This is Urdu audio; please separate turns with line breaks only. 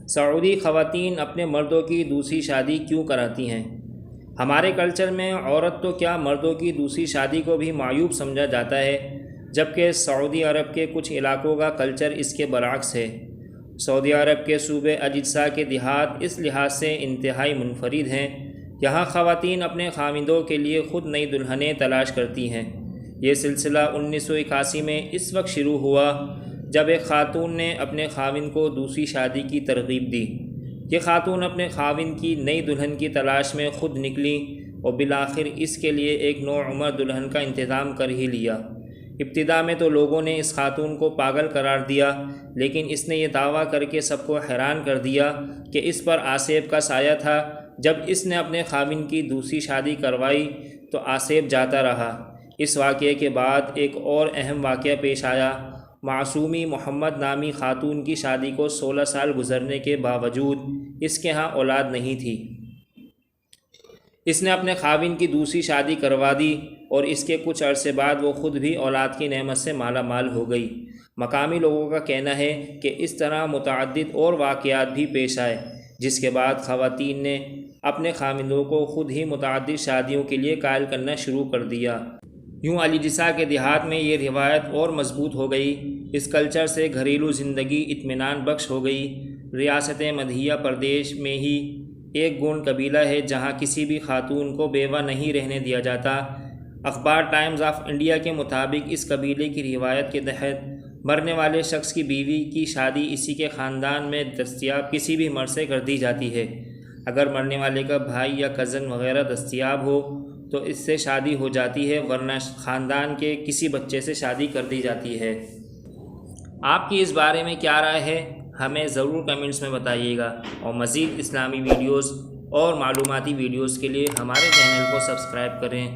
سعودی خواتین اپنے مردوں کی دوسری شادی کیوں کراتی ہیں؟ ہمارے کلچر میں عورت تو کیا مردوں کی دوسری شادی کو بھی معیوب سمجھا جاتا ہے، جبکہ سعودی عرب کے کچھ علاقوں کا کلچر اس کے برعکس ہے۔ سعودی عرب کے صوبے اجزا کے دیہات اس لحاظ سے انتہائی منفرد ہیں۔ یہاں خواتین اپنے خاوندوں کے لیے خود نئی دلہنیں تلاش کرتی ہیں۔ یہ سلسلہ 1981 میں اس وقت شروع ہوا جب ایک خاتون نے اپنے خاوند کو دوسری شادی کی ترغیب دی۔ یہ خاتون اپنے خاوند کی نئی دلہن کی تلاش میں خود نکلیں اور بالآخر اس کے لیے ایک نوعمر دلہن کا انتظام کر ہی لیا۔ ابتدا میں تو لوگوں نے اس خاتون کو پاگل قرار دیا، لیکن اس نے یہ دعویٰ کر کے سب کو حیران کر دیا کہ اس پر آصیب کا سایہ تھا۔ جب اس نے اپنے خاوند کی دوسری شادی کروائی تو آصیب جاتا رہا۔ اس واقعے کے بعد ایک اور اہم واقعہ پیش آیا۔ معصومی محمد نامی خاتون کی شادی کو 16 سال گزرنے کے باوجود اس کے ہاں اولاد نہیں تھی۔ اس نے اپنے خاوند کی دوسری شادی کروا دی اور اس کے کچھ عرصے بعد وہ خود بھی اولاد کی نعمت سے مالا مال ہو گئی۔ مقامی لوگوں کا کہنا ہے کہ اس طرح متعدد اور واقعات بھی پیش آئے، جس کے بعد خواتین نے اپنے خاوندوں کو خود ہی متعدد شادیوں کے لیے قائل کرنا شروع کر دیا۔ یوں اجزا کے دیہات میں یہ روایت اور مضبوط ہو گئی۔ اس کلچر سے گھریلو زندگی اطمینان بخش ہو گئی۔ ریاست مدھیہ پردیش میں ہی ایک گونڈ قبیلہ ہے جہاں کسی بھی خاتون کو بیوہ نہیں رہنے دیا جاتا۔ اخبار ٹائمز آف انڈیا کے مطابق اس قبیلے کی روایت کے تحت مرنے والے شخص کی بیوی کی شادی اسی کے خاندان میں دستیاب کسی بھی مرد سے کر دی جاتی ہے۔ اگر مرنے والے کا بھائی یا کزن وغیرہ دستیاب ہو تو اس سے شادی ہو جاتی ہے، ورنہ خاندان کے کسی بچے سے شادی کر دی جاتی ہے۔ آپ کی اس بارے میں کیا رائے ہے؟ ہمیں ضرور کمنٹس میں بتائیے گا، اور مزید اسلامی ویڈیوز اور معلوماتی ویڈیوز کے لیے ہمارے چینل کو سبسکرائب کریں۔